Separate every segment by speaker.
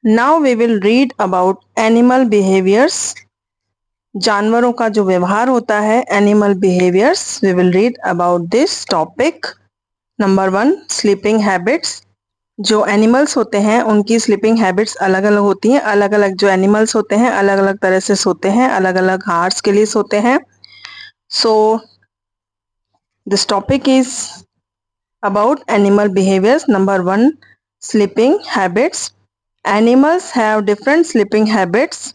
Speaker 1: Now we will read about animal behaviors. जानवरों का जो व्यवहार होता है, animal behaviors. We will read about this topic. Number 1, sleeping habits. जो एनिमल्स होते हैं उनकी स्लीपिंग हैबिट्स अलग अलग होती हैं। अलग अलग जो एनिमल्स होते हैं अलग अलग तरह से सोते हैं, अलग अलग हार्स के लिए सोते हैं। So this topic is about animal behaviors. Number 1, sleeping habits. Animals have different sleeping habits.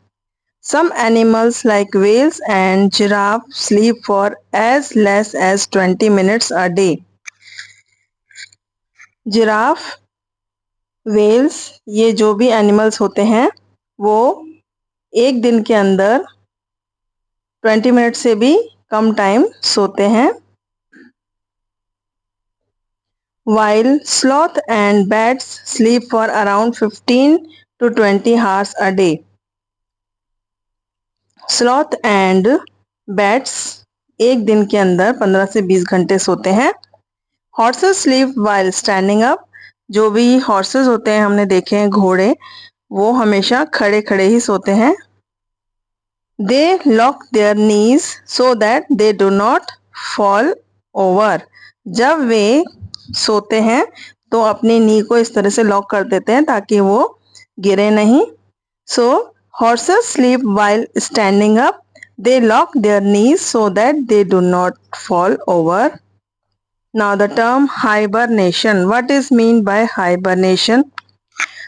Speaker 1: Some animals like whales and giraffe sleep for as less as 20 minutes a day. Giraffe, whales, ये जो भी animals होते हैं वो एक दिन के अंदर 20 मिनट से भी कम टाइम सोते हैं। While sloth and bats sleep for around 15 to 20 hours a day. Sloth and bats एक दिन के अंदर 15 से 20 घंटे सोते हैं। Horses sleep while standing up. जो भी horses होते हैं हमने देखे हैं घोड़े, वो हमेशा खड़े खड़े ही सोते हैं। They lock their knees so that they do not fall over. जब वे सोते हैं तो अपनी नी को इस तरह से लॉक कर देते हैं ताकि वो गिरे नहीं। So horses sleep while standing up. They lock their knees so that they do not fall over. Now the term hibernation. What is meant by hibernation?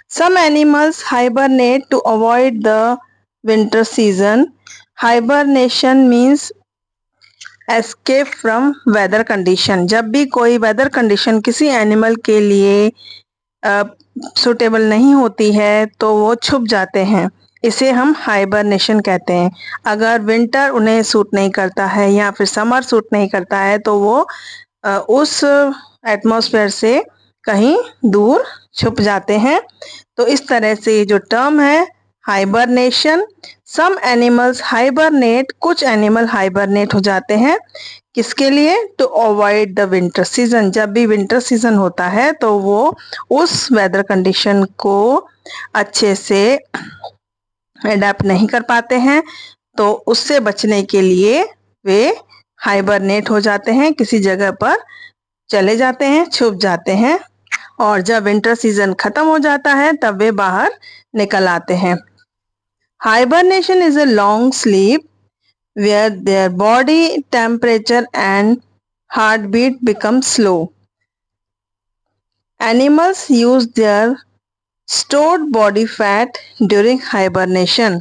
Speaker 1: Some animals hibernate to avoid the winter season. Hibernation means escape from weather condition. जब भी कोई weather condition किसी animal के लिए suitable नहीं होती है तो वो छुप जाते हैं, इसे हम हाइबरनेशन कहते हैं। अगर विंटर उन्हें सूट नहीं करता है या फिर समर सूट नहीं करता है तो वो उस एटमॉस्फेयर से कहीं दूर छुप जाते हैं। तो इस तरह से जो टर्म है हाइबरनेशन, सम एनिमल्स हाइबरनेट, कुछ एनिमल हाइबरनेट हो जाते हैं किसके लिए? To avoid the winter season. जब भी विंटर सीजन होता है तो वो उस वेदर कंडीशन को अच्छे से अडेप्ट नहीं कर पाते हैं, तो उससे बचने के लिए वे हाइबरनेट हो जाते हैं, किसी जगह पर चले जाते हैं, छुप जाते हैं, और जब विंटर सीजन खत्म हो जाता है तब वे बाहर निकल आते हैं। Hibernation is a long sleep where their body temperature and heartbeat become slow. Animals use their stored body fat during hibernation.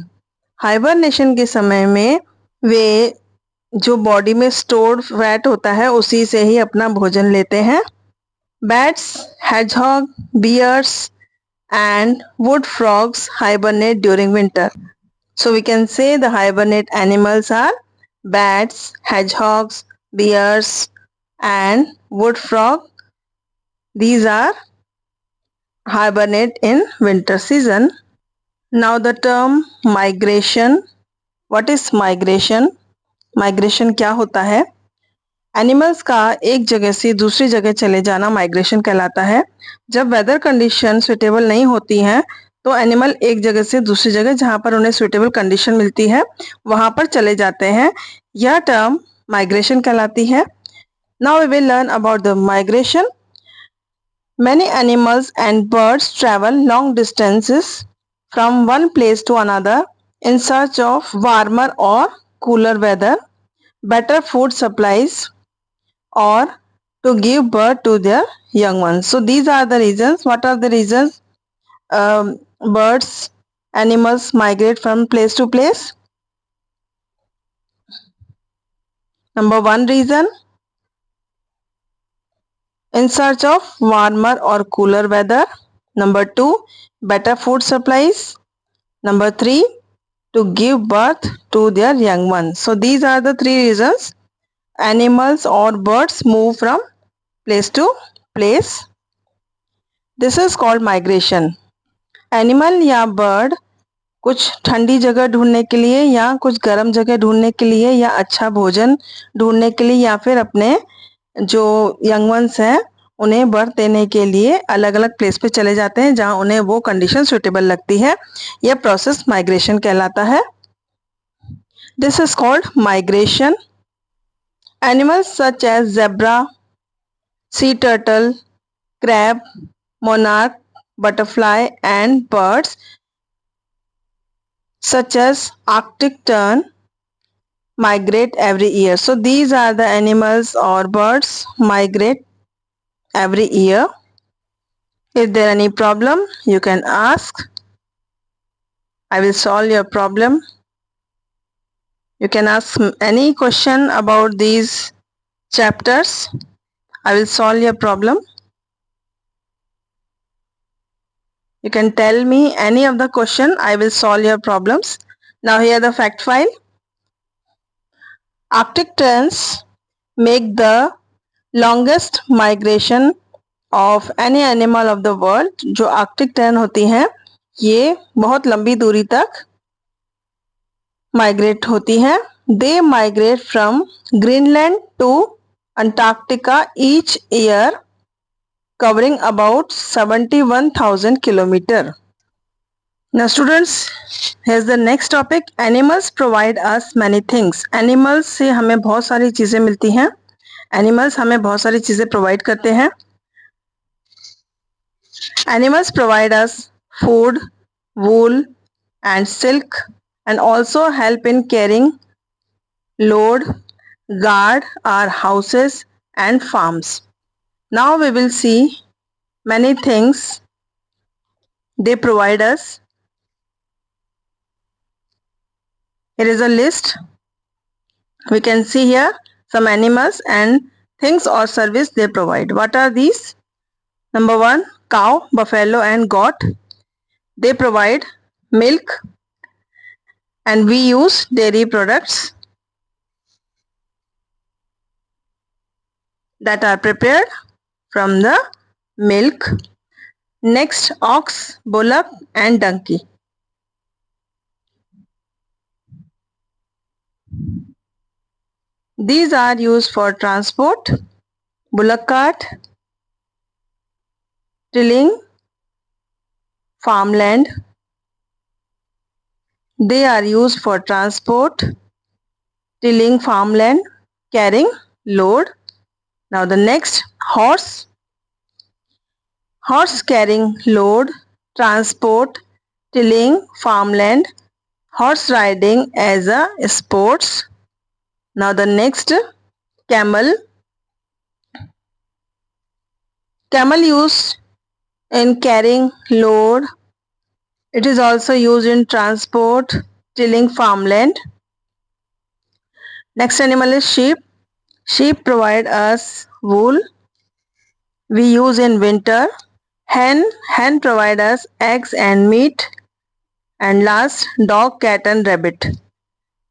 Speaker 1: Hibernation के समय में वे जो बॉडी में स्टोर्ड फैट होता है उसी से ही अपना भोजन लेते हैं। Bats, hedgehog, bears and wood frogs hibernate during winter. So we can say the hibernate animals are bats, hedgehogs, bears and wood frog. These are hibernate in winter season. Now the term migration. What is migration? Migration क्या होता है? Animals का एक जगह से दूसरी जगह चले जाना माइग्रेशन कहलाता है। जब वेदर कंडीशन सुटेबल नहीं होती हैं तो एनिमल एक जगह से दूसरी जगह जहां पर उन्हें सुटेबल कंडीशन मिलती है वहां पर चले जाते हैं। यह टर्म माइग्रेशन कहलाती है। Now we will learn about the migration. Many animals and birds travel long distances from one place to another in search of warmer or cooler weather, better food supplies, or to give birth to their young ones. So these are the reasons. What are the reasons birds, animals migrate from place to place? Number 1 reason, in search of warmer or cooler weather. Number 2, better food supplies. Number 3, to give birth to their young ones. So these are the 3 reasons animals or birds move from place to place. This is called migration. Animal या bird कुछ ठंडी जगह ढूंढने के लिए या कुछ गर्म जगह ढूंढने के लिए या अच्छा भोजन ढूंढने के लिए या फिर अपने जो यंग वंस हैं उन्हें बर्थ देने के लिए अलग अलग प्लेस पे चले जाते हैं जहां उन्हें वो कंडीशन सुटेबल लगती है। यह प्रोसेस माइग्रेशन कहलाता है। This is called migration. Animals such as zebra, sea turtle, crab, monarch, butterfly, and birds such as Arctic tern migrate every year. So these are the animals or birds migrate every year. Is there any problem? You can ask. I will solve your problem. You can ask any question about these chapters. I will solve your problem. You can tell me any of the question. I will solve your problems. Now here the fact file. Arctic terns make the longest migration of any animal of the world. जो Arctic tern होती हैं ये बहुत लंबी दूरी तक migrate होती हैं। They migrate from Greenland to Antarctica each year, covering about 71,000 kilometers. Now students, here's the next topic. Animals provide us many things. Animals से हमें बहुत सारी चीजें मिलती हैं। Animals हमें बहुत सारी चीजें प्रोवाइड करते हैं। Animals provide us food, wool, and silk, and also help in carrying load, guard our houses and farms. Now we will see many things they provide us. Here is a list. We can see here some animals and things or service they provide. What are these? Number 1, cow, buffalo, and goat. They provide milk, and we use dairy products that are prepared from the milk. Next, ox, bullock, and donkey. These are used for transport. Bullock cart, tilling farmland. They are used for transport, tilling farmland, carrying load. Now the next, horse. Horse carrying load, transport, tilling farmland, horse riding as a sports. Now the next, camel. Camel used in carrying load. It is also used in transport, tilling farmland. Next animal is sheep. Sheep provide us wool. We use in winter. Hen provide us eggs and meat. And last, dog, cat, and rabbit.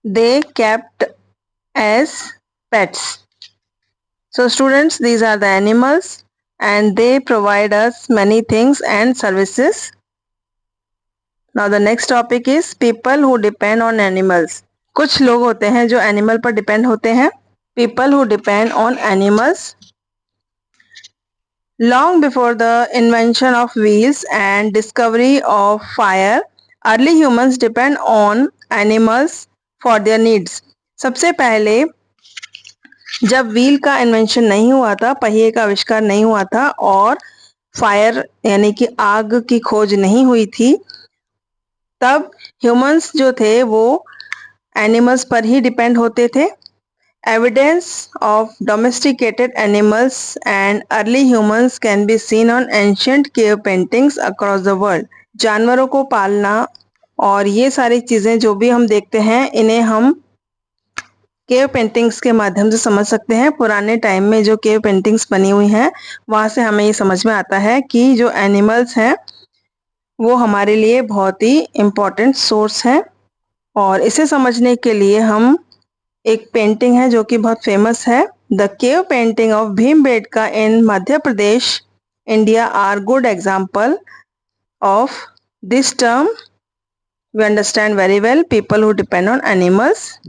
Speaker 1: They kept as pets. So students, these are the animals and they provide us many things and services. Now the next topic is people who depend on animals. कुछ लोग होते हैं जो animal पर depend होते हैं. People who depend on animals. Long before the invention of wheels and discovery of fire, early humans depend on animals for their needs. सबसे पहले जब व्हील का इन्वेंशन नहीं हुआ था, पहिए का आविष्कार नहीं हुआ था और फायर यानी कि आग की खोज नहीं हुई थी, तब ह्यूमंस जो थे वो एनिमल्स पर ही डिपेंड होते थे. Evidence of domesticated animals and early humans can be seen on ancient cave paintings across the world. जानवरों को पालना और ये सारी चीजें जो भी हम देखते हैं इन्हें हम केव पेंटिंग्स के माध्यम से समझ सकते हैं. पुराने टाइम में जो केव पेंटिंग्स बनी हुई हैं वहां से हमें ये समझ में आता है कि जो एनिमल्स हैं वो हमारे लिए बहुत ही इम्पोर्टेंट सोर्स है. और इसे समझने के लिए हम एक पेंटिंग है जो कि बहुत फेमस है, the cave painting of Bhimbetka in Madhya Pradesh, India are good example of this term. We understand very well people who depend on animals.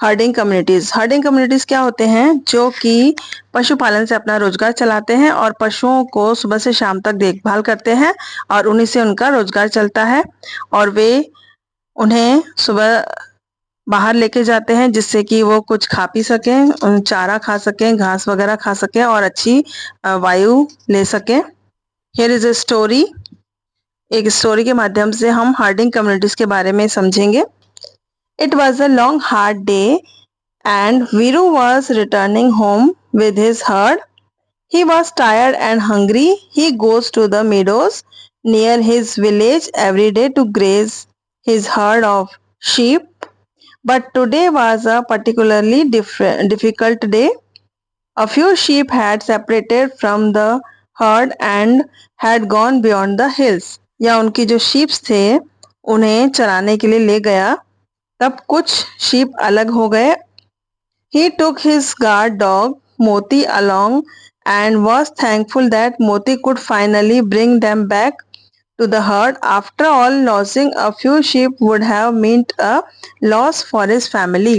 Speaker 1: Herding communities क्या होते हैं? जो कि पशुपालन से अपना रोजगार चलाते हैं और पशुओं को सुबह से शाम तक देखभाल करते हैं और उन्हीं से उनका रोजगार चलता है और वे उन्हें सुबह बाहर लेके जाते हैं जिससे कि वो कुछ खा पी सकें, चारा खा सकें, घास वगैरह खा सकें और अच्छी वायु ले सकें। Here is a story. एक स्टोरी के माध्यम से हम हर्डिंग कम्युनिटीज के बारे में समझेंगे। It was a long hard day and Viru was returning home with his herd. He was tired and hungry. He goes to the meadows near his village every day to graze his herd of sheep. But today was a particularly difficult day. A few sheep had separated from the herd and had gone beyond the hills. या उनकी जो sheep थे उन्हें चराने के लिए ले गया, तब कुछ sheep अलग हो गए। He took his guard dog Moti along and was thankful that Moti could finally bring them back to the herd. After all, losing a few sheep would have meant a loss for his family.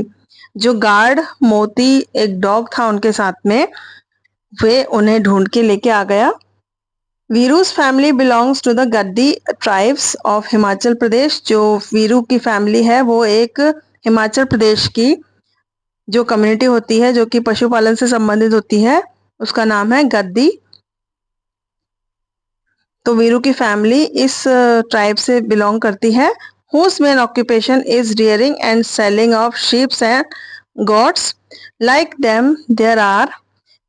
Speaker 1: जो guard मोती एक dog था उनके साथ में, वे उन्हें ढूंढ के लेके आ गया। वीरू's family belongs to the Gaddi tribes of Himachal Pradesh. जो वीरू की फैमिली है वो एक हिमाचल प्रदेश की जो कम्युनिटी होती है जो कि पशुपालन से संबंधित होती है, उसका नाम है गद्दी। तो वीरू की फैमिली इस ट्राइब से बिलोंग करती है। Whose main occupation is rearing and selling of sheep and goats. Like them, there are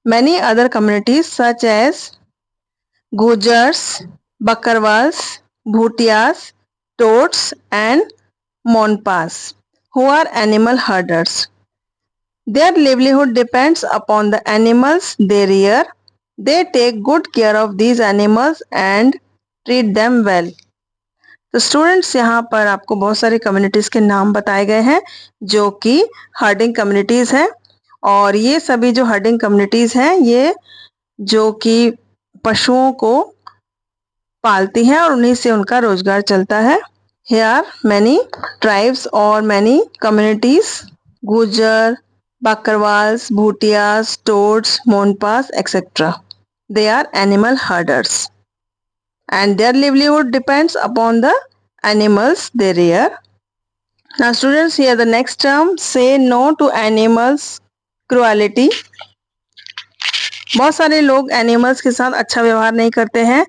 Speaker 1: many other communities such as Gujars, Bakarwals, Bhutias, Tots and Monpas, who are animal herders. Their livelihood depends upon the animals they rear. They take good care of these animals and treat them well. तो students, यहाँ पर आपको बहुत सारी communities के नाम बताए गए हैं जो कि हर्डिंग कम्युनिटीज हैं और ये सभी जो हर्डिंग कम्युनिटीज हैं ये जो कि पशुओं को पालती हैं और उन्हीं से उनका रोजगार चलता है। Here are many tribes or many communities: गुजर, Bakarwals, Bhutias, Tods, Monpas, etc. They are animal herders and their livelihood depends upon the animals they rear. Now students, here the next term, say no to animals cruelty. बहुत सारे लोग animals के साथ अच्छा व्यवहार नहीं करते हैं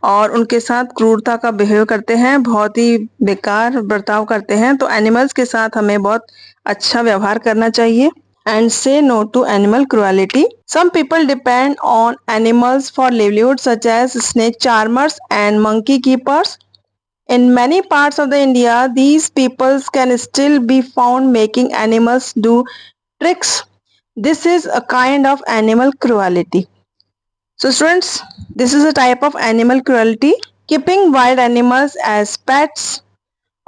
Speaker 1: और उनके साथ क्रूरता का बिहेव करते हैं, बहुत ही बेकार बर्ताव करते हैं। तो एनिमल्स के साथ हमें बहुत अच्छा व्यवहार करना चाहिए। And say no to animal cruelty. Some people depend on animals for livelihood such as snake charmers and monkey keepers. In many parts of the India, these peoples can still be found making animals do tricks. This is a kind of animal cruelty. So students, this is a type of animal cruelty. Keeping wild animals as pets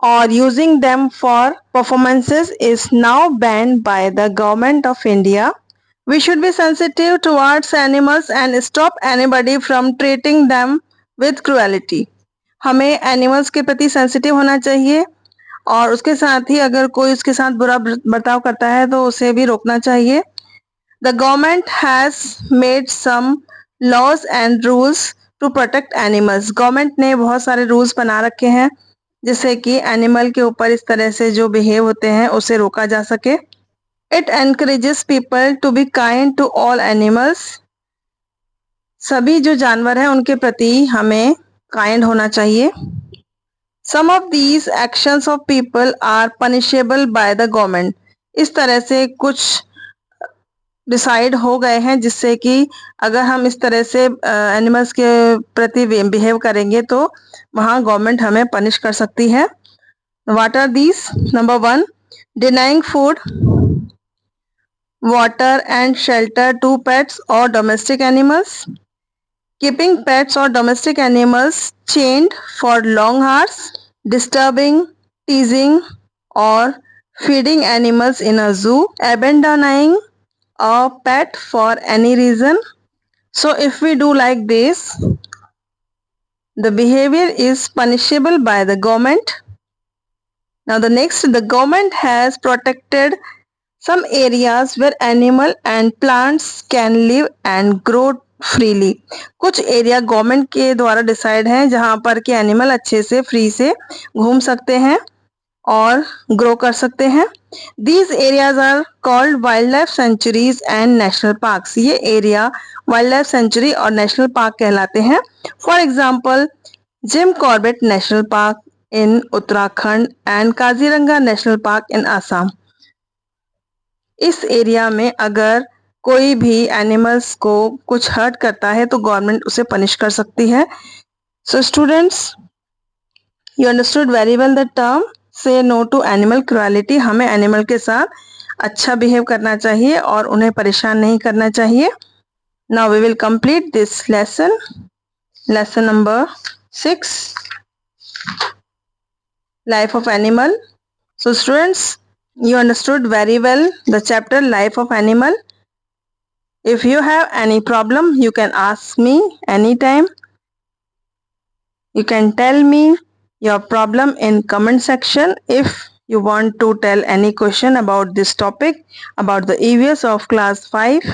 Speaker 1: or using them for performances is now banned by the government of India. We should be sensitive towards animals and stop anybody from treating them with cruelty. हमें animals के प्रति sensitive होना चाहिए और उसके साथ ही अगर कोई उसके साथ बुरा बर्ताव करता है तो उसे भी रोकना चाहिए। The government has made some laws and rules to protect animals. Government ने बहुत सारे रूल्स बना रखे हैं जिससे कि एनिमल के ऊपर इस तरह से जो बिहेव होते हैं उसे रोका जा सके। It encourages people to be kind to all animals. सभी जो जानवर हैं उनके प्रति हमें काइंड होना चाहिए। Some of these actions of people are punishable by the government. इस तरह से कुछ डिसाइड हो गए हैं जिससे कि अगर हम इस तरह से एनिमल्स के प्रति बिहेव करेंगे तो वहाँ गवर्नमेंट हमें पनिश कर सकती है। What are these? Number 1, denying food, water and shelter to pets or domestic animals. Keeping pets or domestic animals chained for long hours. Disturbing, teasing or feeding animals in a zoo. Abandoning a pet for any reason. So if we do like this, the behavior is punishable by the government. Now the next, the government has protected Some areas where animal and plants can live and grow freely. कुछ area government के द्वारा decide हैं जहां पर कि animal अच्छे से free से घूम सकते हैं और ग्रो कर सकते हैं. These areas are called wildlife sanctuaries and national parks. ये एरिया वाइल्ड लाइफ सेंचुरी और नेशनल पार्क कहलाते हैं. For example Jim Corbett national park in Uttarakhand and Kaziranga national park इन आसाम. इस एरिया में अगर कोई भी एनिमल्स को कुछ हर्ट करता है तो गवर्नमेंट उसे पनिश कर सकती है. So students, you understood very well the term से नो टू एनिमल क्रुएलिटी. हमें एनिमल के साथ अच्छा बिहेव करना चाहिए और उन्हें परेशान नहीं करना चाहिए. Now we will complete this lesson, lesson number 6, life of animal. So students, you understood very well the chapter life of animal. If you have any problem, you can ask me anytime. You can tell me your problem in comment section. If you want to tell any question about this topic, about the EVS of class 5,